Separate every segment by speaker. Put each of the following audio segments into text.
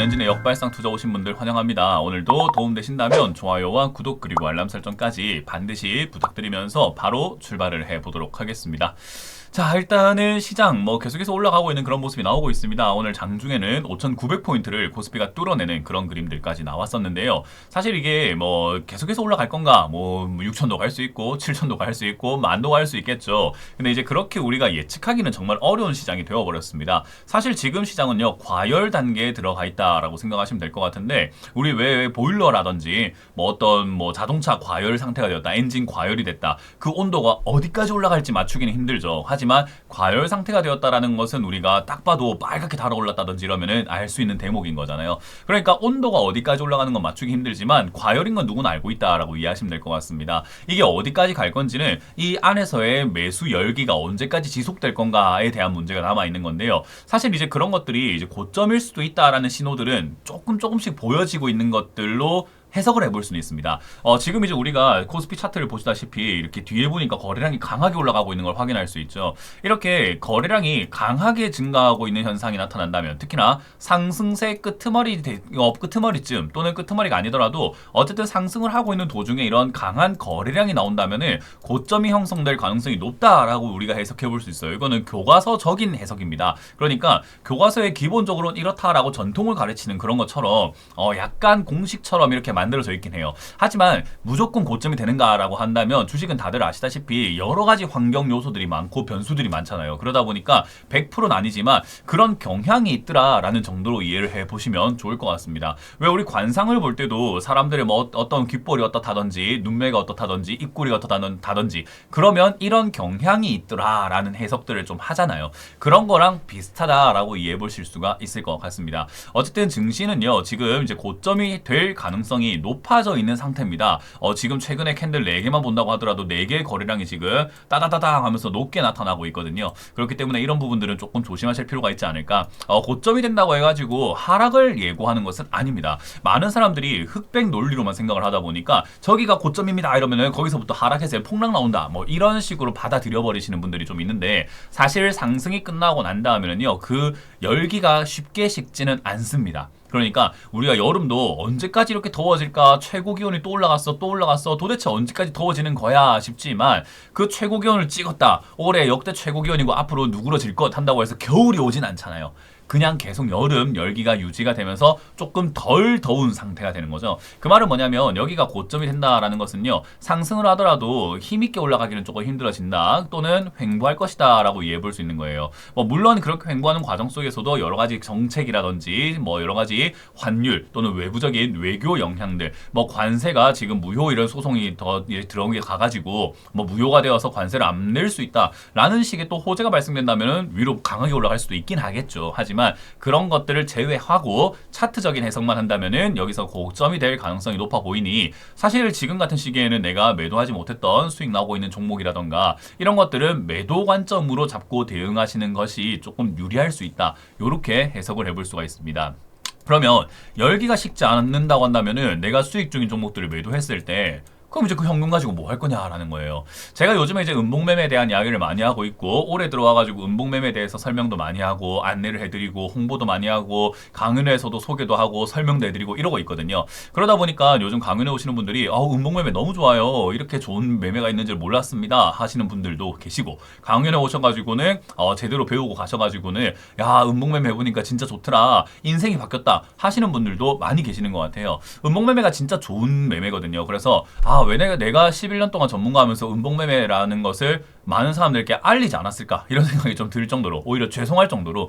Speaker 1: 전엔진의 역발상 투자 오신 분들 환영합니다. 오늘도 도움되신다면 좋아요와 구독 그리고 알람 설정까지 반드시 부탁드리면서 바로 출발을 해보도록 하겠습니다. 자, 일단은 시장 계속해서 올라가고 있는 그런 모습이 나오고 있습니다. 오늘 장중에는 5,900포인트를 코스피가 뚫어내는 그런 그림들까지 나왔었는데요. 사실 이게 계속해서 올라갈 건가? 6,000도 갈 수 있고 7,000도 갈 수 있고 10,000도 갈 수 있겠죠. 근데 이제 그렇게 우리가 예측하기는 정말 어려운 시장이 되어버렸습니다. 사실 지금 시장은요, 과열 단계에 들어가 있다라고 생각하시면 될 것 같은데, 우리 왜 보일러라든지 어떤 자동차 과열 상태가 되었다, 엔진 과열이 됐다, 그 온도가 어디까지 올라갈지 맞추기는 힘들죠. 하지만 과열 상태가 되었다라는 것은 우리가 딱 봐도 빨갛게 달아올랐다든지 이러면은 알 수 있는 대목인 거잖아요. 그러니까 온도가 어디까지 올라가는 건 맞추기 힘들지만 과열인 건 누구나 알고 있다라고 이해하시면 될 것 같습니다. 이게 어디까지 갈 건지는 이 안에서의 매수 열기가 언제까지 지속될 건가에 대한 문제가 남아 있는 건데요. 사실 이제 그런 것들이 이제 고점일 수도 있다라는 신호들은 조금씩 보여지고 있는 것들로 해석을 해볼 수는 있습니다. 지금 이제 우리가 코스피 차트를 보시다시피 이렇게 뒤에 보니까 거래량이 강하게 올라가고 있는 걸 확인할 수 있죠. 이렇게 거래량이 강하게 증가하고 있는 현상이 나타난다면, 특히나 상승세 끄트머리쯤 또는 끄트머리가 아니더라도 어쨌든 상승을 하고 있는 도중에 이런 강한 거래량이 나온다면은 고점이 형성될 가능성이 높다라고 우리가 해석해 볼 수 있어요. 이거는 교과서적인 해석입니다. 그러니까 교과서에 기본적으로 이렇다라고 전통을 가르치는 그런 것처럼 약간 공식처럼 이렇게 만들어져 있긴 해요. 하지만 무조건 고점이 되는가라고 한다면 주식은 다들 아시다시피 여러 가지 환경 요소들이 많고 변수들이 많잖아요. 그러다 보니까 100%는 아니지만 그런 경향이 있더라라는 정도로 이해를 해보시면 좋을 것 같습니다. 왜 우리 관상을 볼 때도 사람들의 어떤 귓볼이 어떻다든지 눈매가 어떻다든지 입꼬리가 어떻다든지 그러면 이런 경향이 있더라라는 해석들을 좀 하잖아요. 그런 거랑 비슷하다라고 이해해 보실 수가 있을 것 같습니다. 어쨌든 증시는요, 지금 이제 고점이 될 가능성이 높아져 있는 상태입니다. 지금 최근에 캔들 4개만 본다고 하더라도 4개의 거래량이 지금 따다다당 하면서 높게 나타나고 있거든요. 그렇기 때문에 이런 부분들은 조금 조심하실 필요가 있지 않을까. 고점이 된다고 해가지고 하락을 예고하는 것은 아닙니다. 많은 사람들이 흑백 논리로만 생각을 하다 보니까 저기가 고점입니다 이러면은 거기서부터 하락해서 폭락 나온다 이런 식으로 받아들여 버리시는 분들이 좀 있는데, 사실 상승이 끝나고 난 다음에는요, 그 열기가 쉽게 식지는 않습니다. 그러니까 우리가 여름도 언제까지 이렇게 더워질까, 최고 기온이 또 올라갔어 도대체 언제까지 더워지는 거야 싶지만, 그 최고 기온을 찍었다, 올해 역대 최고 기온이고 앞으로 누그러질 것 한다고 해서 겨울이 오진 않잖아요. 그냥 계속 여름 열기가 유지가 되면서 조금 덜 더운 상태가 되는 거죠. 그 말은 뭐냐면, 여기가 고점이 된다라는 것은요, 상승을 하더라도 힘있게 올라가기는 조금 힘들어진다 또는 횡보할 것이다 라고 이해해 볼 수 있는 거예요. 물론 그렇게 횡보하는 과정 속에서도 여러 가지 정책이라든지 여러 가지 환율 또는 외부적인 외교 영향들, 관세가 지금 무효 이런 소송이 더 들어오게 가가지고 무효가 되어서 관세를 안 낼 수 있다라는 식의 또 호재가 발생된다면 위로 강하게 올라갈 수도 있긴 하겠죠. 하지만 그런 것들을 제외하고 차트적인 해석만 한다면은 여기서 고점이 될 가능성이 높아 보이니, 사실 지금 같은 시기에는 내가 매도하지 못했던 수익 나오고 있는 종목이라던가 이런 것들은 매도 관점으로 잡고 대응하시는 것이 조금 유리할 수 있다, 이렇게 해석을 해볼 수가 있습니다. 그러면 열기가 식지 않는다고 한다면은 내가 수익 중인 종목들을 매도했을 때 그럼 이제 그 현금 가지고 뭐 할 거냐라는 거예요. 제가 요즘에 이제 음봉매매에 대한 이야기를 많이 하고 있고, 올해 들어와가지고 음봉매매에 대해서 설명도 많이 하고 안내를 해드리고 홍보도 많이 하고 강연회에서도 소개도 하고 설명도 해드리고 이러고 있거든요. 그러다 보니까 요즘 강연회 오시는 분들이 음봉매매 너무 좋아요, 이렇게 좋은 매매가 있는지 몰랐습니다 하시는 분들도 계시고, 강연회 오셔가지고는 제대로 배우고 가셔가지고는 야, 음봉매매 해보니까 진짜 좋더라, 인생이 바뀌었다 하시는 분들도 많이 계시는 것 같아요. 음봉매매가 진짜 좋은 매매거든요. 그래서 왜 내가 11년 동안 전문가하면서 음봉매매라는 것을 많은 사람들께 알리지 않았을까, 이런 생각이 좀 들 정도로, 오히려 죄송할 정도로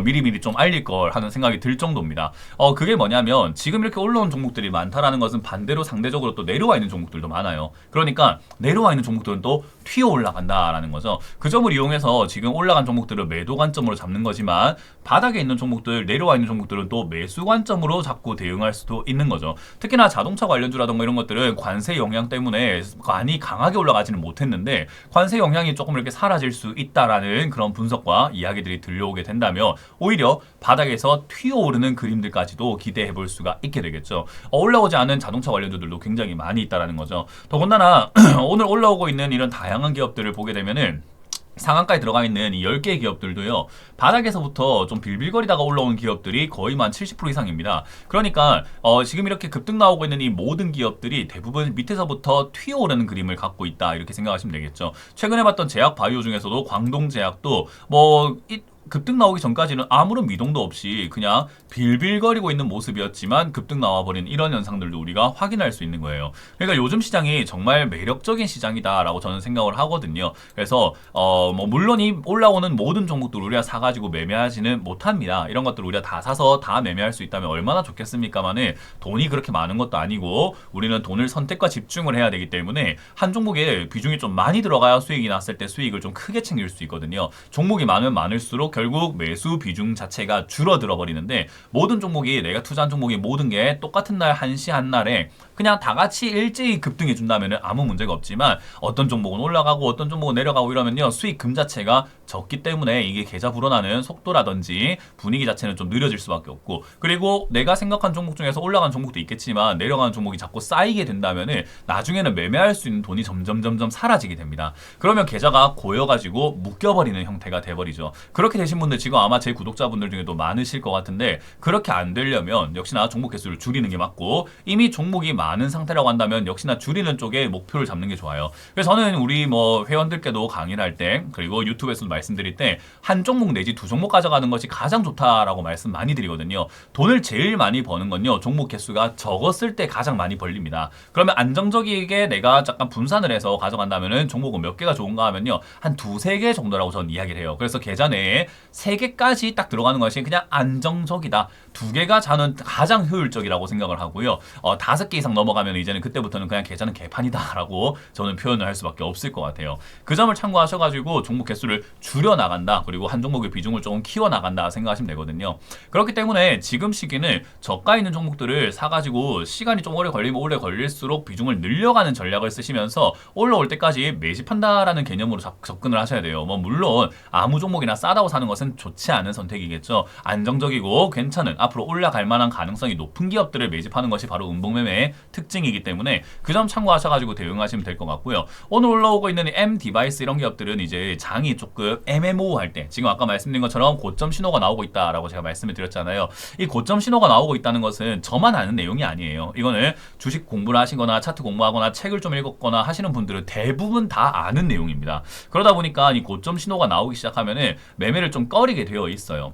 Speaker 1: 미리미리 좀 알릴 걸 하는 생각이 들 정도입니다. 그게 뭐냐면, 지금 이렇게 올라온 종목들이 많다라는 것은 반대로 상대적으로 또 내려와 있는 종목들도 많아요. 그러니까 내려와 있는 종목들은 또 튀어 올라간다라는 거죠. 그 점을 이용해서 지금 올라간 종목들을 매도 관점으로 잡는 거지만, 바닥에 있는 종목들, 내려와 있는 종목들은 또 매수 관점으로 잡고 대응할 수도 있는 거죠. 특히나 자동차 관련주라던가 이런 것들은 관세 영향 때문에 많이 강하게 올라가지는 못했는데, 관세 영향이 조금 이렇게 사라질 수 있다라는 그런 분석과 이야기들이 들려오게 된다면, 오히려 바닥에서 튀어오르는 그림들까지도 기대해 볼 수가 있게 되겠죠. 올라오지 않은 자동차 관련주들도 굉장히 많이 있다라는 거죠. 더군다나 오늘 올라오고 있는 이런 다양한 기업들을 보게 되면은 상한가에 들어가 있는 이 10개의 기업들도요, 바닥에서부터 좀 빌빌거리다가 올라온 기업들이 거의 한 70% 이상입니다. 그러니까 지금 이렇게 급등 나오고 있는 이 모든 기업들이 대부분 밑에서부터 튀어오르는 그림을 갖고 있다, 이렇게 생각하시면 되겠죠. 최근에 봤던 제약 바이오 중에서도 광동제약도 급등 나오기 전까지는 아무런 미동도 없이 그냥 빌빌거리고 있는 모습이었지만 급등 나와버린 이런 현상들도 우리가 확인할 수 있는 거예요. 그러니까 요즘 시장이 정말 매력적인 시장이다라고 저는 생각을 하거든요. 그래서 물론 이 올라오는 모든 종목들 우리가 사가지고 매매하지는 못합니다. 이런 것들 우리가 다 사서 다 매매할 수 있다면 얼마나 좋겠습니까만은 돈이 그렇게 많은 것도 아니고 우리는 돈을 선택과 집중을 해야 되기 때문에 한 종목에 비중이 좀 많이 들어가야 수익이 났을 때 수익을 좀 크게 챙길 수 있거든요. 종목이 많으면 많을수록 결국 매수 비중 자체가 줄어들어 버리는데, 모든 종목이, 내가 투자한 종목이 모든 게 똑같은 날 한시 한날에 그냥 다 같이 일제히 급등해 준다면 아무 문제가 없지만, 어떤 종목은 올라가고 어떤 종목은 내려가고 이러면요, 수익금 자체가 적기 때문에 이게 계좌 불어나는 속도라든지 분위기 자체는 좀 느려질 수밖에 없고, 그리고 내가 생각한 종목 중에서 올라간 종목도 있겠지만 내려가는 종목이 자꾸 쌓이게 된다면은 나중에는 매매할 수 있는 돈이 점점 사라지게 됩니다. 그러면 계좌가 고여가지고 묶여버리는 형태가 돼버리죠. 그렇게 되신 분들 지금 아마 제 구독자분들 중에도 많으실 것 같은데, 그렇게 안 되려면 역시나 종목 개수를 줄이는 게 맞고, 이미 종목이 많은 상태라고 한다면 역시나 줄이는 쪽에 목표를 잡는 게 좋아요. 그래서 저는 우리 회원들께도 강의를 할 때, 그리고 유튜브에서도 말씀드릴 때 한 종목 내지 두 종목 가져가는 것이 가장 좋다라고 말씀 많이 드리거든요. 돈을 제일 많이 버는 건요, 종목 개수가 적었을 때 가장 많이 벌립니다. 그러면 안정적이게 내가 잠깐 분산을 해서 가져간다면은 종목은 몇 개가 좋은가 하면요, 한 두세 개 정도라고 저는 이야기를 해요. 그래서 계좌 내에 세 개까지 딱 들어가는 것이 그냥 안정적이다. 두 개가 저는 가장 효율적이라고 생각을 하고요. 5개 이상 넘어가면 이제는 그때부터는 그냥 계좌는 개판이다라고 저는 표현을 할 수밖에 없을 것 같아요. 그 점을 참고하셔가지고 종목 개수를 줄여 나간다, 그리고 한 종목의 비중을 조금 키워 나간다 생각하시면 되거든요. 그렇기 때문에 지금 시기는 저가 있는 종목들을 사가지고 시간이 좀 오래 걸리면 오래 걸릴수록 비중을 늘려가는 전략을 쓰시면서 올라올 때까지 매집한다라는 개념으로 접근을 하셔야 돼요. 물론 아무 종목이나 싸다고 사는 것은 좋지 않은 선택이겠죠. 안정적이고 괜찮은, 앞으로 올라갈 만한 가능성이 높은 기업들을 매집하는 것이 바로 음봉매매의 특징이기 때문에 그 점 참고하셔가지고 대응하시면 될 것 같고요. 오늘 올라오고 있는 M 디바이스 이런 기업들은 이제 장이 조금 애매모호할 때, 지금 아까 말씀드린 것처럼 고점 신호가 나오고 있다라고 제가 말씀을 드렸잖아요. 이 고점 신호가 나오고 있다는 것은 저만 아는 내용이 아니에요. 이거는 주식 공부를 하시거나 차트 공부하거나 책을 좀 읽었거나 하시는 분들은 대부분 다 아는 내용입니다. 그러다 보니까 이 고점 신호가 나오기 시작하면은 매매를 좀 꺼리게 되어 있어요.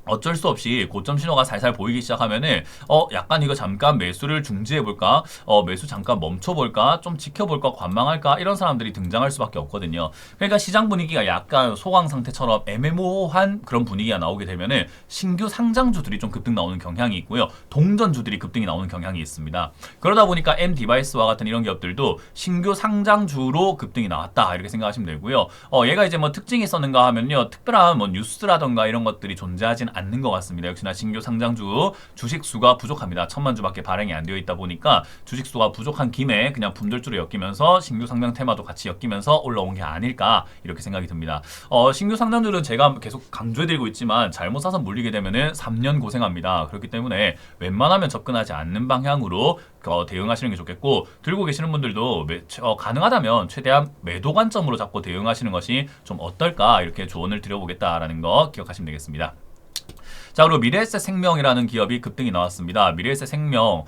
Speaker 1: 어쩔 수 없이 고점 신호가 살살 보이기 시작하면은 약간 이거 잠깐 매수를 중지해볼까, 매수 잠깐 멈춰볼까, 좀 지켜볼까, 관망할까, 이런 사람들이 등장할 수밖에 없거든요. 그러니까 시장 분위기가 약간 소강 상태처럼 애매모호한 그런 분위기가 나오게 되면은 신규 상장주들이 좀 급등 나오는 경향이 있고요, 동전주들이 급등이 나오는 경향이 있습니다. 그러다 보니까 M 디바이스와 같은 이런 기업들도 신규 상장주로 급등이 나왔다, 이렇게 생각하시면 되고요. 얘가 이제 특징이 있었는가 하면요, 특별한 뉴스라던가 이런 것들이 존재하진 않는 것 같습니다. 역시나 신규 상장주 주식 수가 부족합니다. 1000만 주밖에 발행이 안 되어 있다 보니까 주식 수가 부족한 김에 그냥 분들주로 엮이면서 신규 상장 테마도 같이 엮이면서 올라온 게 아닐까, 이렇게 생각이 듭니다. 신규 상장주는 제가 계속 강조해드리고 있지만 잘못 사서 물리게 되면은 3년 고생합니다. 그렇기 때문에 웬만하면 접근하지 않는 방향으로 대응하시는 게 좋겠고, 들고 계시는 분들도 가능하다면 최대한 매도 관점으로 잡고 대응하시는 것이 좀 어떨까, 이렇게 조언을 드려보겠다라는 거 기억하시면 되겠습니다. 자, 그리고 미래에셋 생명이라는 기업이 급등이 나왔습니다. 미래에셋 생명,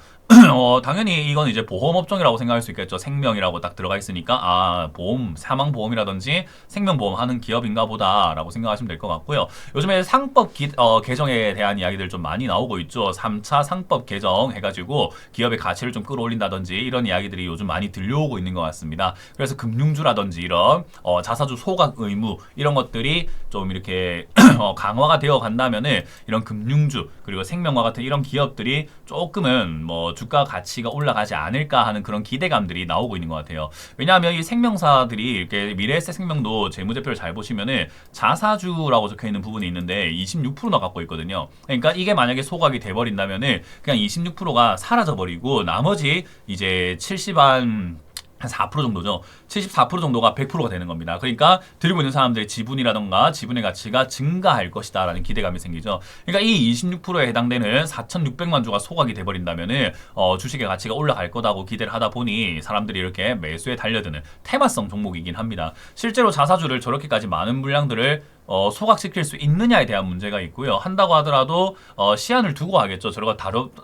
Speaker 1: 당연히 이건 이제 보험업종이라고 생각할 수 있겠죠. 생명이라고 딱 들어가 있으니까 보험, 사망보험이라든지 생명보험 하는 기업인가 보다라고 생각하시면 될 것 같고요. 요즘에 상법 개정에 대한 이야기들 좀 많이 나오고 있죠. 3차 상법 개정 해가지고 기업의 가치를 좀 끌어올린다든지 이런 이야기들이 요즘 많이 들려오고 있는 것 같습니다. 그래서 금융주라든지 이런 자사주 소각 의무 이런 것들이 좀 이렇게 강화가 되어 간다면은 이런 금융주 그리고 생명과 같은 이런 기업들이 조금은 주가 가치가 올라가지 않을까 하는 그런 기대감들이 나오고 있는 것 같아요. 왜냐하면 이 생명사들이 이렇게 미래에셋 생명도 재무제표를 잘 보시면은 자사주라고 적혀 있는 부분이 있는데 26%나 갖고 있거든요. 그러니까 이게 만약에 소각이 돼버린다면은 그냥 26%가 사라져버리고 나머지 이제 70한 한 4% 정도죠. 74% 정도가 100%가 되는 겁니다. 그러니까 들고 있는 사람들의 지분이라던가 지분의 가치가 증가할 것이다라는 기대감이 생기죠. 그러니까 이 26%에 해당되는 4,600만 주가 소각이 돼버린다면은 주식의 가치가 올라갈 거다고 기대를 하다 보니 사람들이 이렇게 매수에 달려드는 테마성 종목이긴 합니다. 실제로 자사주를 저렇게까지 많은 물량들을 소각시킬 수 있느냐에 대한 문제가 있고요. 한다고 하더라도 시한을 두고 하겠죠. 저러가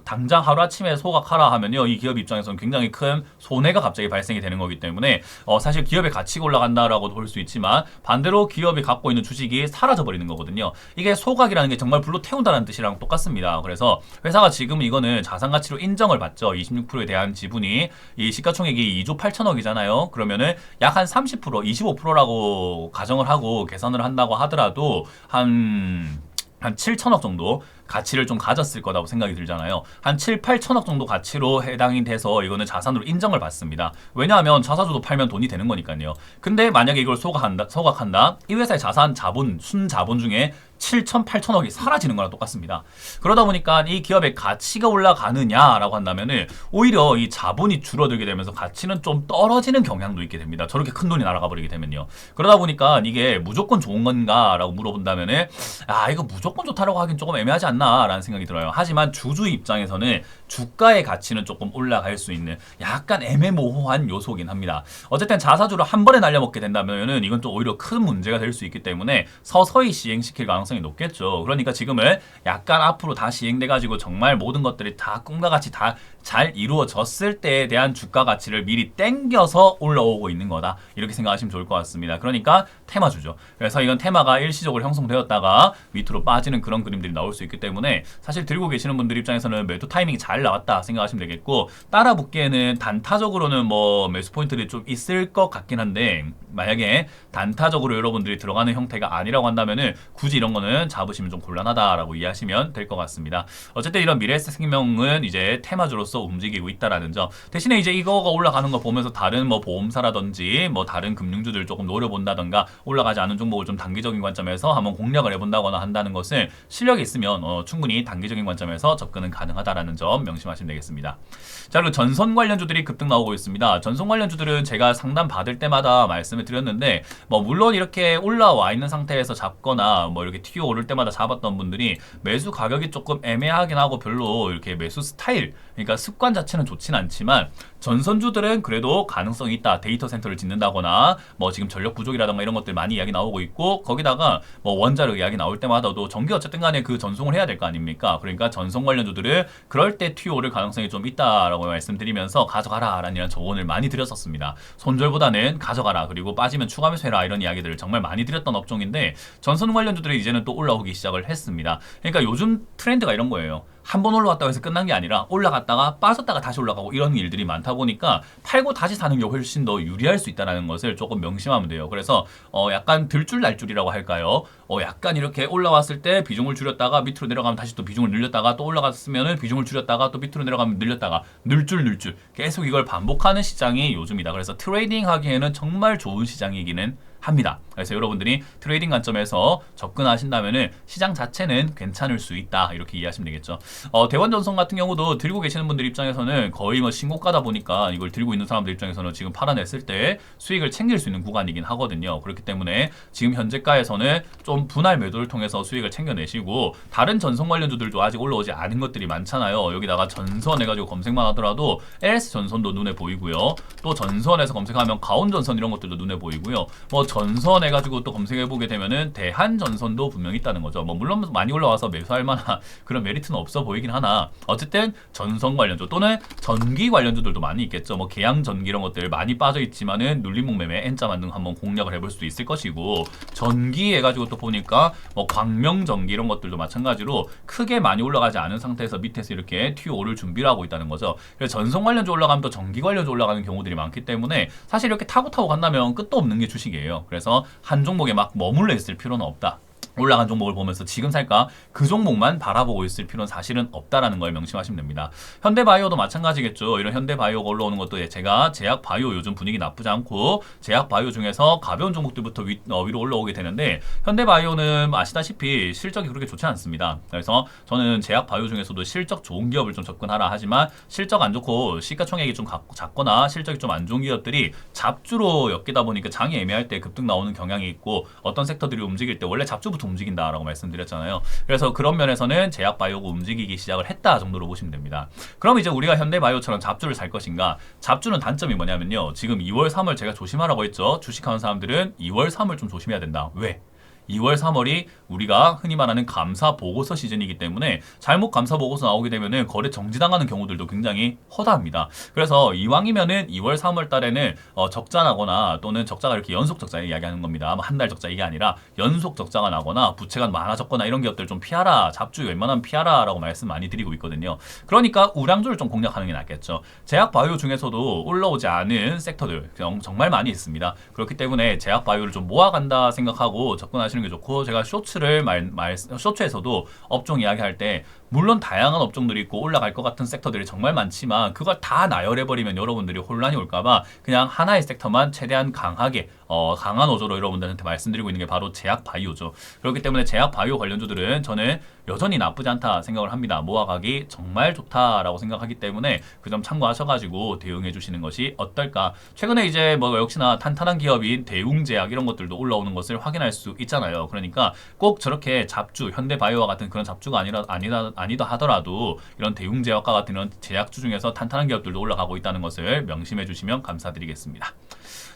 Speaker 1: 당장 하루아침에 소각하라 하면요. 이 기업 입장에서는 굉장히 큰 손해가 갑자기 발생이 되는 거기 때문에 사실 기업의 가치가 올라간다라고도 볼 수 있지만 반대로 기업이 갖고 있는 주식이 사라져버리는 거거든요. 이게 소각이라는 게 정말 불로 태운다는 뜻이랑 똑같습니다. 그래서 회사가 지금 이거는 자산가치로 인정을 받죠. 26%에 대한 지분이 이 시가총액이 2조 8천억이잖아요. 그러면은 약 한 30%, 25%라고 가정을 하고 계산을 한다고 하더라도 한 7천억 정도 가치를 좀 가졌을 거라고 생각이 들잖아요. 한 7, 8천억 정도 가치로 해당이 돼서 이거는 자산으로 인정을 받습니다. 왜냐하면 자사주도 팔면 돈이 되는 거니까요. 근데 만약에 이걸 소각한다. 이 회사의 순자본 중에 7천, 8천억이 사라지는 거랑 똑같습니다. 그러다 보니까 이 기업의 가치가 올라가느냐라고 한다면은 오히려 이 자본이 줄어들게 되면서 가치는 좀 떨어지는 경향도 있게 됩니다. 저렇게 큰 돈이 날아가 버리게 되면요. 그러다 보니까 이게 무조건 좋은 건가라고 물어본다면은 이거 무조건 좋다라고 하긴 조금 애매하지 않나라는 생각이 들어요. 하지만 주주 입장에서는 주가의 가치는 조금 올라갈 수 있는 약간 애매모호한 요소긴 합니다. 어쨌든 자사주를 한 번에 날려먹게 된다면은 이건 좀 오히려 큰 문제가 될 수 있기 때문에 서서히 시행시킬 가능성이 높겠죠. 그러니까 지금은 약간 앞으로 다 시행돼가지고 정말 모든 것들이 다 꿈과 같이 다 잘 이루어졌을 때에 대한 주가 가치를 미리 땡겨서 올라오고 있는 거다. 이렇게 생각하시면 좋을 것 같습니다. 그러니까 테마주죠. 그래서 이건 테마가 일시적으로 형성되었다가 밑으로 빠지는 그런 그림들이 나올 수 있기 때문에 사실 들고 계시는 분들 입장에서는 매도 타이밍이 잘 나왔다 생각하시면 되겠고 따라 붙기에는 단타적으로는 뭐 매수 포인트들이 좀 있을 것 같긴 한데 만약에 단타적으로 여러분들이 들어가는 형태가 아니라고 한다면은 굳이 이런 거는 잡으시면 좀 곤란하다라고 이해하시면 될 것 같습니다. 어쨌든 이런 미래에셋생명은 이제 테마주로서 움직이고 있다라는 점. 대신에 이제 이거가 올라가는 거 보면서 다른 뭐 보험사라든지 뭐 다른 금융주들 조금 노려본다던가 올라가지 않은 종목을 좀 단기적인 관점에서 한번 공략을 해본다거나 한다는 것은 실력이 있으면 충분히 단기적인 관점에서 접근은 가능하다라는 점 명심하시면 되겠습니다. 자, 그리고 전선 관련주들이 급등 나오고 있습니다. 전선 관련주들은 제가 상담 받을 때마다 말씀을 드렸는데 뭐 물론 이렇게 올라와 있는 상태에서 잡거나 뭐 이렇게 튀어 오를 때마다 잡았던 분들이 매수 가격이 조금 애매하긴 하고 별로 이렇게 매수 스타일 그러니까 습관 자체는 좋진 않지만 전선주들은 그래도 가능성이 있다. 데이터 센터를 짓는다거나 뭐 지금 전력 부족이라던가 이런 것들 많이 이야기 나오고 있고 거기다가 뭐 원자력 이야기 나올 때마다도 전기 어쨌든 간에 그 전송을 해야 될 거 아닙니까? 그러니까 전송 관련주들은 그럴 때 튀어 오를 가능성이 좀 있다라고 말씀드리면서 가져가라 라는 이런 조언을 많이 드렸었습니다. 손절보다는 가져가라 그리고 빠지면 추가 매수해라 이런 이야기들을 정말 많이 드렸던 업종인데 전선 관련주들이 이제는 또 올라오기 시작을 했습니다. 그러니까 요즘 트렌드가 이런 거예요. 한 번 올라갔다고 해서 끝난 게 아니라 올라갔다가 빠졌다가 다시 올라가고 이런 일들이 많다 보니까 팔고 다시 사는 게 훨씬 더 유리할 수 있다는 것을 조금 명심하면 돼요. 그래서 약간 들줄 날줄이라고 할까요? 약간 이렇게 올라왔을 때 비중을 줄였다가 밑으로 내려가면 다시 또 비중을 늘렸다가 또 올라갔으면은 비중을 줄였다가 또 밑으로 내려가면 늘렸다가 늘줄 계속 이걸 반복하는 시장이 요즘이다. 그래서 트레이딩 하기에는 정말 좋은 시장이기는 합니다. 그래서 여러분들이 트레이딩 관점에서 접근하신다면은 시장 자체는 괜찮을 수 있다 이렇게 이해하시면 되겠죠. 대원전선 같은 경우도 들고 계시는 분들 입장에서는 거의 뭐 신고가다 보니까 이걸 들고 있는 사람들 입장에서는 지금 팔아냈을 때 수익을 챙길 수 있는 구간이긴 하거든요. 그렇기 때문에 지금 현재가에서는 좀 분할 매도를 통해서 수익을 챙겨내시고 다른 전선 관련주들도 아직 올라오지 않은 것들이 많잖아요. 여기다가 전선 해가지고 검색만 하더라도 LS 전선도 눈에 보이고요. 또 전선에서 검색하면 가온전선 이런 것들도 눈에 보이고요. 뭐 전선 해가지고 또 검색해보게 되면은 대한전선도 분명히 있다는 거죠. 뭐 물론 많이 올라와서 매수할 만한 그런 메리트는 없어 보이긴 하나 어쨌든 전선 관련주 또는 전기 관련주들도 많이 있겠죠. 뭐 계양전기 이런 것들 많이 빠져있지만은 눌림목 매매 N자 만등 한번 공략을 해볼 수도 있을 것이고 전기 해가지고 또 보니까 뭐 광명전기 이런 것들도 마찬가지로 크게 많이 올라가지 않은 상태에서 밑에서 이렇게 튀어오를 준비를 하고 있다는 거죠. 그래서 전선 관련주 올라가면 또 전기 관련주 올라가는 경우들이 많기 때문에 사실 이렇게 타고 간다면 끝도 없는 게 주식이에요. 그래서 한 종목에 막 머물러 있을 필요는 없다. 올라간 종목을 보면서 지금 살까? 그 종목만 바라보고 있을 필요는 사실은 없다라는 걸 명심하시면 됩니다. 현대바이오도 마찬가지겠죠. 이런 현대바이오가 올라오는 것도 제가 제약바이오 요즘 분위기 나쁘지 않고 제약바이오 중에서 가벼운 종목들부터 위로 올라오게 되는데 현대바이오는 아시다시피 실적이 그렇게 좋지 않습니다. 그래서 저는 제약바이오 중에서도 실적 좋은 기업을 좀 접근하라 하지만 실적 안 좋고 시가총액이 좀 작거나 실적이 좀 안 좋은 기업들이 잡주로 엮이다 보니까 장이 애매할 때 급등 나오는 경향이 있고 어떤 섹터들이 움직일 때 원래 잡주부터 움직인다라고 말씀드렸잖아요. 그래서 그런 면에서는 제약바이오가 움직이기 시작을 했다 정도로 보시면 됩니다. 그럼 이제 우리가 현대바이오처럼 잡주를 살 것인가? 잡주는 단점이 뭐냐면요. 지금 2월, 3월 제가 조심하라고 했죠. 주식하는 사람들은 2월, 3월 좀 조심해야 된다. 왜? 2월, 3월이 우리가 흔히 말하는 감사 보고서 시즌이기 때문에 잘못 감사 보고서 나오게 되면은 거래 정지당하는 경우들도 굉장히 허다합니다. 그래서 이왕이면은 2월, 3월 달에는 적자 나거나 또는 적자가 이렇게 연속 적자 이야기하는 겁니다. 한 달 적자 이게 아니라 연속 적자가 나거나 부채가 많아졌거나 이런 기업들 좀 피하라. 잡주 웬만하면 피하라라고 말씀 많이 드리고 있거든요. 그러니까 우량주를 좀 공략하는 게 낫겠죠. 제약바이오 중에서도 올라오지 않은 섹터들 정말 많이 있습니다. 그렇기 때문에 제약바이오를 좀 모아간다 생각하고 접근하시는 게 좋고 제가 쇼츠에서도 업종 이야기할 때 물론 다양한 업종들이 있고 올라갈 것 같은 섹터들이 정말 많지만 그걸 다 나열해버리면 여러분들이 혼란이 올까봐 그냥 하나의 섹터만 최대한 강하게 강한 어조로 여러분들한테 말씀드리고 있는 게 바로 제약바이오죠. 그렇기 때문에 제약바이오 관련주들은 저는 여전히 나쁘지 않다 생각을 합니다. 모아가기 정말 좋다라고 생각하기 때문에 그 점 참고하셔가지고 대응해 주시는 것이 어떨까. 최근에 이제 뭐 역시나 탄탄한 기업인 대웅제약 이런 것들도 올라오는 것을 확인할 수 있잖아요. 그러니까 꼭 저렇게 잡주, 현대바이오와 같은 그런 잡주가 아니다 하더라도 이런 대웅제약과 같은 이런 제약주 중에서 탄탄한 기업들도 올라가고 있다는 것을 명심해 주시면 감사드리겠습니다.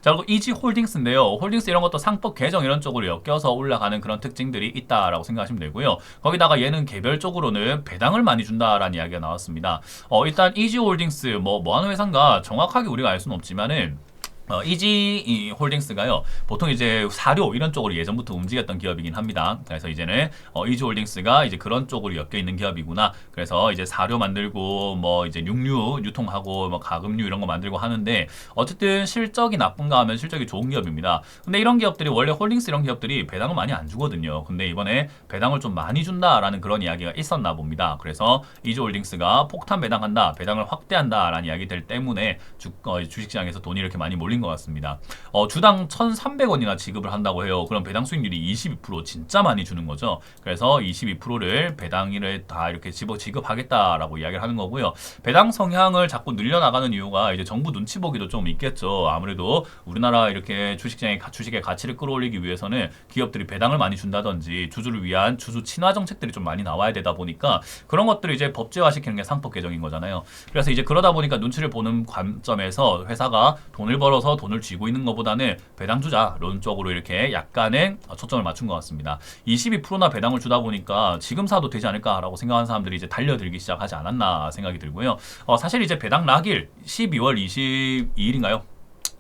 Speaker 1: 자, 그리고 이지홀딩스인데요. 홀딩스 이런 것도 상법 개정 이런 쪽으로 엮여서 올라가는 그런 특징들이 있다라고 생각하시면 되고요. 거기다가 얘는 개별적으로는 배당을 많이 준다라는 이야기가 나왔습니다. 일단 이지홀딩스 뭐 하는 회사인가 정확하게 우리가 알 수는 없지만은 이지 홀딩스가요 보통 이제 사료 이런 쪽으로 예전부터 움직였던 기업이긴 합니다. 그래서 이제는 이지 홀딩스가 이제 그런 쪽으로 엮여 있는 기업이구나. 그래서 이제 사료 만들고 뭐 이제 육류 유통하고 뭐 가금류 이런 거 만들고 하는데 어쨌든 실적이 나쁜가 하면 실적이 좋은 기업입니다. 근데 이런 기업들이 원래 홀딩스 이런 기업들이 배당을 많이 안 주거든요. 근데 이번에 배당을 좀 많이 준다라는 그런 이야기가 있었나 봅니다. 그래서 이지 홀딩스가 폭탄 배당한다, 배당을 확대한다라는 이야기들 때문에 주식시장에서 돈이 이렇게 많이 몰린 것 같습니다. 주당 1,300원이나 지급을 한다고 해요. 그럼 배당 수익률이 22% 진짜 많이 주는 거죠. 그래서 22%를 배당을 다 이렇게 지급하겠다라고 이야기를 하는 거고요. 배당 성향을 자꾸 늘려나가는 이유가 이제 정부 눈치 보기도 좀 있겠죠. 아무래도 우리나라 이렇게 주식의 가치를 끌어올리기 위해서는 기업들이 배당을 많이 준다든지 주주를 위한 주주 친화 정책들이 좀 많이 나와야 되다 보니까 그런 것들을 이제 법제화시키는 게 상법 개정인 거잖아요. 그래서 이제 그러다 보니까 눈치를 보는 관점에서 회사가 돈을 벌어서 돈을 쥐고 있는 것보다는 배당 주자 이런 쪽으로 이렇게 약간의 초점을 맞춘 것 같습니다. 22%나 배당을 주다 보니까 지금 사도 되지 않을까라고 생각하는 사람들이 이제 달려들기 시작하지 않았나 생각이 들고요. 사실 이제 배당 낙일 12월 22일인가요?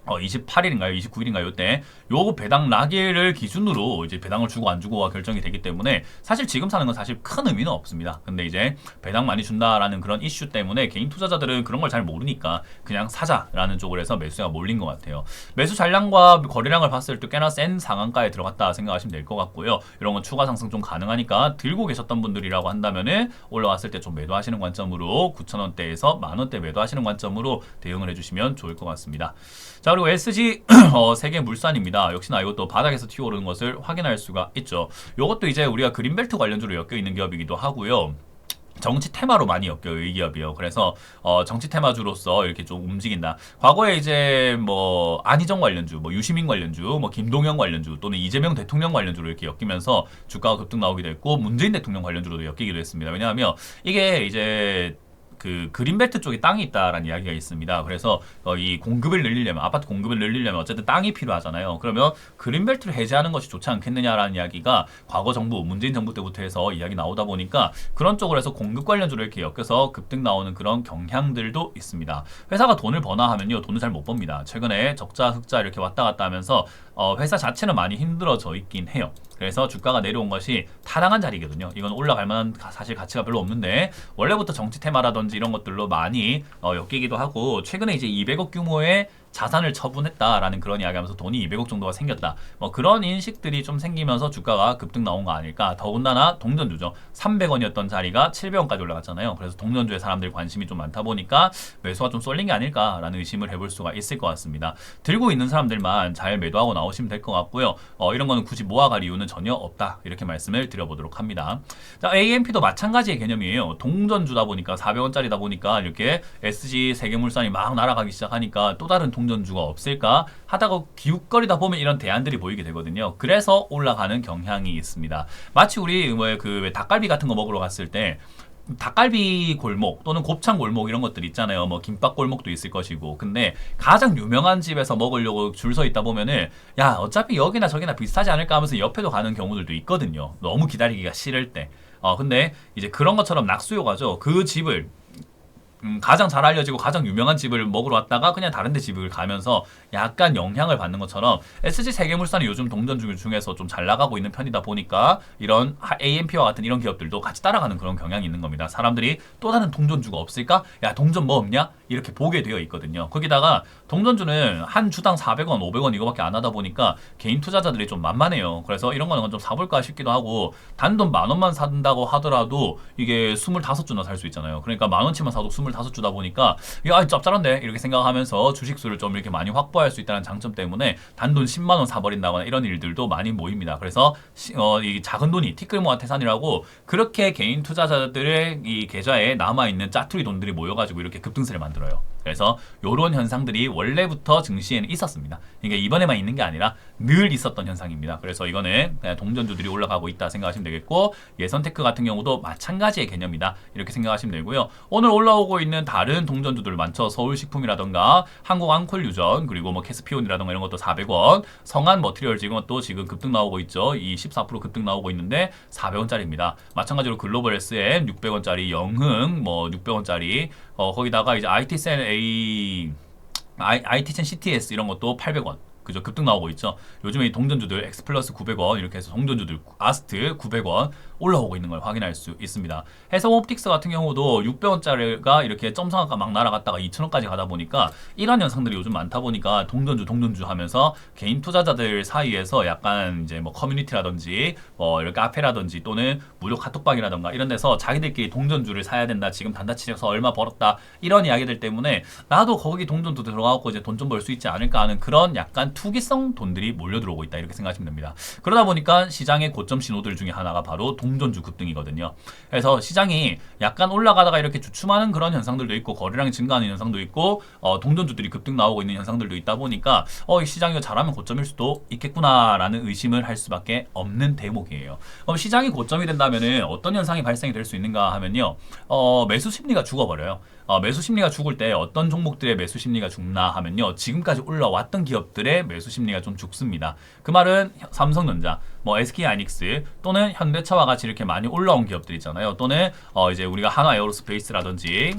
Speaker 1: 28일인가요? 29일인가요? 이때 요 배당 낙일을 기준으로 이제 배당을 주고 안 주고가 결정이 되기 때문에 사실 지금 사는 건 사실 큰 의미는 없습니다. 근데 이제 배당 많이 준다라는 그런 이슈 때문에 개인 투자자들은 그런 걸 잘 모르니까 그냥 사자라는 쪽으로 해서 매수가 몰린 것 같아요. 매수 잔량과 거래량을 봤을 때 꽤나 센 상한가에 들어갔다 생각하시면 될 것 같고요. 이런 건 추가 상승 좀 가능하니까 들고 계셨던 분들이라고 한다면은 올라왔을 때 좀 매도하시는 관점으로 9,000원대에서 만원대 매도하시는 관점으로 대응을 해주시면 좋을 것 같습니다. 자, 그리고 SG 세계물산입니다. 역시나 이것도 바닥에서 튀어오르는 것을 확인할 수가 있죠. 이것도 이제 우리가 그린벨트 관련주로 엮여 있는 기업이기도 하고요. 정치 테마로 많이 엮여요, 이 기업이요. 그래서 정치 테마주로서 이렇게 좀 움직인다. 과거에 이제 뭐 안희정 관련주, 뭐 유시민 관련주, 뭐 김동연 관련주 또는 이재명 대통령 관련주로 이렇게 엮이면서 주가가 급등 나오기도 했고 문재인 대통령 관련주로도 엮이기도 했습니다. 왜냐하면 이게 이제 그 그린벨트 쪽에 땅이 있다라는 이야기가 있습니다. 그래서 이 공급을 늘리려면 아파트 공급을 늘리려면 어쨌든 땅이 필요하잖아요. 그러면 그린벨트를 해제하는 것이 좋지 않겠느냐라는 이야기가 과거 정부 문재인 정부 때부터 해서 이야기 나오다 보니까 그런 쪽으로 해서 공급 관련주로 이렇게 엮여서 급등 나오는 그런 경향들도 있습니다. 회사가 돈을 버나 하면요 돈을 잘 못 법니다. 최근에 적자 흑자 이렇게 왔다 갔다 하면서 회사 자체는 많이 힘들어져 있긴 해요. 그래서 주가가 내려온 것이 타당한 자리거든요. 이건 올라갈 만한 사실 가치가 별로 없는데 원래부터 정치 테마라든지 이런 것들로 많이 엮이기도 하고 최근에 이제 200억 규모의 자산을 처분했다라는 그런 이야기하면서 돈이 200억 정도가 생겼다. 뭐 그런 인식들이 좀 생기면서 주가가 급등 나온 거 아닐까. 더군다나 동전주죠. 300원이었던 자리가 700원까지 올라갔잖아요. 그래서 동전주에 사람들 관심이 좀 많다 보니까 매수가 좀 쏠린 게 아닐까라는 의심을 해볼 수가 있을 것 같습니다. 들고 있는 사람들만 잘 매도하고 나오시면 될 것 같고요. 이런 거는 굳이 모아갈 이유는 전혀 없다. 이렇게 말씀을 드려보도록 합니다. 자, AMP도 마찬가지의 개념이에요. 동전주다 보니까 400원짜리다 보니까 이렇게 SG 세계물산이 막 날아가기 시작하니까 또 다른 동전주가 없을까 하다가 기웃거리다 보면 이런 대안들이 보이게 되거든요. 그래서 올라가는 경향이 있습니다. 마치 우리 왜 닭갈비 같은 거 먹으러 갔을 때 닭갈비 골목 또는 곱창 골목 이런 것들 있잖아요. 뭐 김밥 골목도 있을 것이고. 근데 가장 유명한 집에서 먹으려고 줄 서 있다 보면은 야 어차피 여기나 저기나 비슷하지 않을까 하면서 옆에도 가는 경우들도 있거든요. 너무 기다리기가 싫을 때. 근데 이제 그런 것처럼 낙수효과죠. 그 집을 가장 잘 알려지고 가장 유명한 집을 먹으러 왔다가 그냥 다른 데 집을 가면서 약간 영향을 받는 것처럼 SG 세계물산이 요즘 동전주 중에서 좀 잘 나가고 있는 편이다 보니까 이런 AMP와 같은 이런 기업들도 같이 따라가는 그런 경향이 있는 겁니다. 사람들이 또 다른 동전주가 없을까? 야 동전 뭐 없냐? 이렇게 보게 되어 있거든요. 거기다가 동전주는 한 주당 400원, 500원 이거밖에 안 하다 보니까 개인 투자자들이 좀 만만해요. 그래서 이런 거는 좀 사볼까 싶기도 하고 단돈 10,000원만 산다고 하더라도 이게 25주나 살 수 있잖아요. 그러니까 10,000원치만 사도 25주다 보니까 야 짭짤한데 이렇게 생각하면서 주식수를 좀 이렇게 많이 확보할 수 있다는 장점 때문에 단돈 10만 원 사버린다거나 이런 일들도 많이 모입니다. 그래서 이 작은 돈이 티끌모아 태산이라고 그렇게 개인 투자자들의 이 계좌에 남아있는 짜투리 돈들이 모여가지고 이렇게 급등세를 만들어요. 그래서 이런 현상들이 원래부터 증시에는 있었습니다. 이게 이번에만 있는 게 아니라 늘 있었던 현상입니다. 그래서 이거는 그냥 동전주들이 올라가고 있다 생각하시면 되겠고 예선테크 같은 경우도 마찬가지의 개념이다 이렇게 생각하시면 되고요. 오늘 올라오고 있는 다른 동전주들 많죠. 서울식품이라던가 한국앙콜유전 그리고 뭐 캐스피온이라던가 이런 것도 400원 성한 머티리얼 지금 또 지금 급등 나오고 있죠. 이 14% 급등 나오고 있는데 400원짜리입니다. 마찬가지로 글로벌 SM 600원짜리 영흥 뭐 600원짜리 거기다가 이제 IT센 CTS 이런 것도 800원. 그죠? 급등 나오고 있죠. 요즘에 이 동전주들 엑스플러스 900원 이렇게 해서 동전주들 아스트 900원 올라오고 있는 걸 확인할 수 있습니다. 해성옵틱스 같은 경우도 600원짜리가 이렇게 점성아까 막 날아갔다가 2,000원까지 가다 보니까 이런 현상들이 요즘 많다 보니까 동전주 하면서 개인 투자자들 사이에서 약간 이제 뭐 커뮤니티라든지 뭐 이렇게 카페라든지 또는 무료 카톡방이라든가 이런 데서 자기들끼리 동전주를 사야 된다. 지금 단타치려서 얼마 벌었다. 이런 이야기들 때문에 나도 거기 동전도 들어가고 이제 돈 좀 벌 수 있지 않을까 하는 그런 약간 투기성 돈들이 몰려 들어오고 있다 이렇게 생각하시면 됩니다. 그러다 보니까 시장의 고점 신호들 중에 하나가 바로 동전주 급등이거든요. 그래서 시장이 약간 올라가다가 이렇게 주춤하는 그런 현상들도 있고 거래량이 증가하는 현상도 있고 동전주들이 급등 나오고 있는 현상들도 있다 보니까 이 시장이 잘하면 고점일 수도 있겠구나라는 의심을 할 수밖에 없는 대목이에요. 시장이 고점이 된다면 어떤 현상이 발생이 될 수 있는가 하면요. 매수 심리가 죽어버려요. 매수 심리가 죽을 때 어떤 종목들의 매수 심리가 죽나 하면요. 지금까지 올라왔던 기업들의 매수 심리가 좀 죽습니다. 그 말은 삼성전자, 뭐 SK하이닉스 또는 현대차와 같이 이렇게 많이 올라온 기업들 있잖아요. 또는 이제 우리가 한화에어로스페이스라든지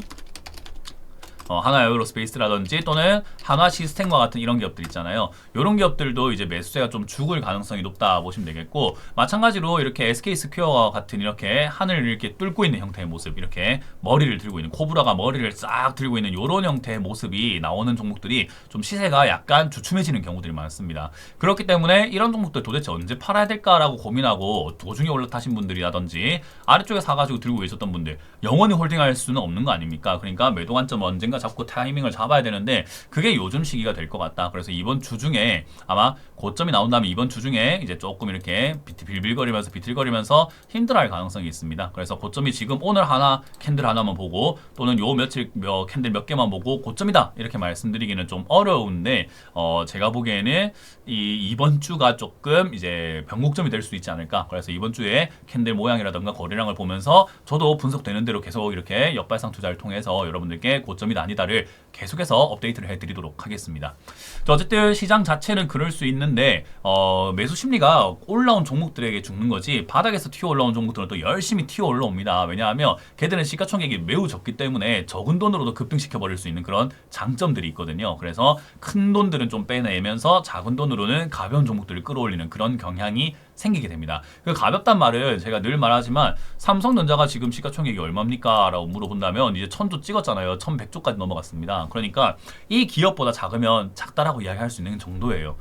Speaker 1: 한화에어로스페이스라든지 또는 한화시스템과 같은 이런 기업들 있잖아요. 이런 기업들도 이제 매수세가 좀 죽을 가능성이 높다 보시면 되겠고 마찬가지로 이렇게 SK스퀘어와 같은 이렇게 하늘을 이렇게 뚫고 있는 형태의 모습 이렇게 머리를 들고 있는 코브라가 머리를 싹 들고 있는 이런 형태의 모습이 나오는 종목들이 좀 시세가 약간 주춤해지는 경우들이 많습니다. 그렇기 때문에 이런 종목들 도대체 언제 팔아야 될까라고 고민하고 도중에 올라타신 분들이라든지 아래쪽에 사가지고 들고 계셨던 분들 영원히 홀딩할 수는 없는 거 아닙니까? 그러니까 매도 관점 언젠가 잡고 타이밍을 잡아야 되는데 그게 요즘 시기가 될 것 같다. 그래서 이번 주 중에 아마 고점이 나온다면 이번 주 중에 이제 조금 이렇게 빌빌거리면서 비틀거리면서 힘들어할 가능성이 있습니다. 그래서 고점이 지금 오늘 하나 캔들 하나만 보고 또는 요 며칠 캔들 몇 개만 보고 고점이다 이렇게 말씀드리기는 좀 어려운데 제가 보기에는 이번 주가 조금 이제 변곡점이 될 수 있지 않을까. 그래서 이번 주에 캔들 모양이라든가 거래량을 보면서 저도 분석되는 대로 계속 이렇게 역발상 투자를 통해서 여러분들께 고점이다 아니다를 계속해서 업데이트를 해드리도록 하겠습니다. 어쨌든 시장 자체는 그럴 수 있는데 매수 심리가 올라온 종목들에게 죽는 거지 바닥에서 튀어 올라온 종목들은 또 열심히 튀어 올라옵니다. 왜냐하면 걔들은 시가총액이 매우 적기 때문에 적은 돈으로도 급등시켜 버릴 수 있는 그런 장점들이 있거든요. 그래서 큰 돈들은 좀 빼내면서 작은 돈으로는 가벼운 종목들을 끌어올리는 그런 경향이 생기게 됩니다. 그 가볍단 말은 제가 늘 말하지만 삼성전자가 지금 시가총액이 얼마입니까? 라고 물어본다면 이제 1000조 찍었잖아요. 1100조까지 넘어갔습니다. 그러니까 이 기업보다 작으면 작다라고 이야기할 수 있는 정도예요.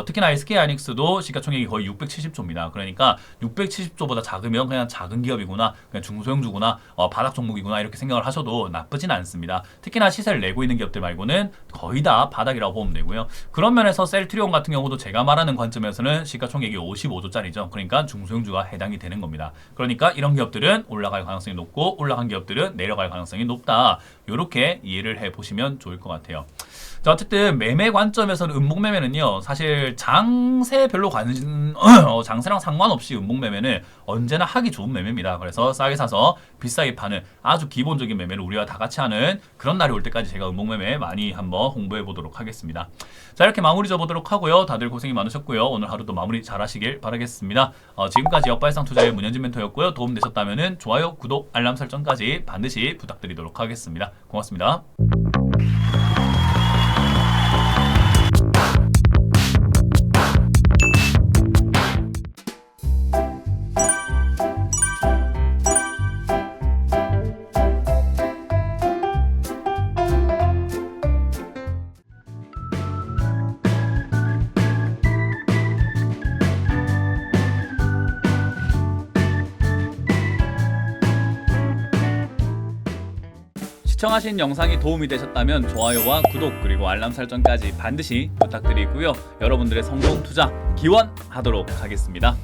Speaker 1: 특히나 SK하이닉스도 시가총액이 거의 670조입니다. 그러니까 670조보다 작으면 그냥 작은 기업이구나, 그냥 중소형주구나, 바닥 종목이구나 이렇게 생각을 하셔도 나쁘진 않습니다. 특히나 시세를 내고 있는 기업들 말고는 거의 다 바닥이라고 보면 되고요. 그런 면에서 셀트리온 같은 경우도 제가 말하는 관점에서는 시가총액이 55조짜리죠. 그러니까 중소형주가 해당이 되는 겁니다. 그러니까 이런 기업들은 올라갈 가능성이 높고 올라간 기업들은 내려갈 가능성이 높다. 이렇게 이해를 해보시면 좋을 것 같아요. 자, 어쨌든 매매 관점에서는 음목매매는요, 사실 장세 별로 장세랑 상관없이 음목매매는 언제나 하기 좋은 매매입니다. 그래서 싸게 사서 비싸게 파는 아주 기본적인 매매를 우리가 다 같이 하는 그런 날이 올 때까지 제가 음목매매 많이 한번 홍보해 보도록 하겠습니다. 자, 이렇게 마무리 져보도록 하고요. 다들 고생이 많으셨고요. 오늘 하루도 마무리 잘 하시길 바라겠습니다. 지금까지 역발상 투자의 문현진 멘토였고요. 도움되셨다면 좋아요, 구독, 알람 설정까지 반드시 부탁드리도록 하겠습니다. 고맙습니다. 시청하신 영상이 도움이 되셨다면 좋아요와 구독 그리고 알람 설정까지 반드시 부탁드리고요. 여러분들의 성공 투자 기원하도록 하겠습니다.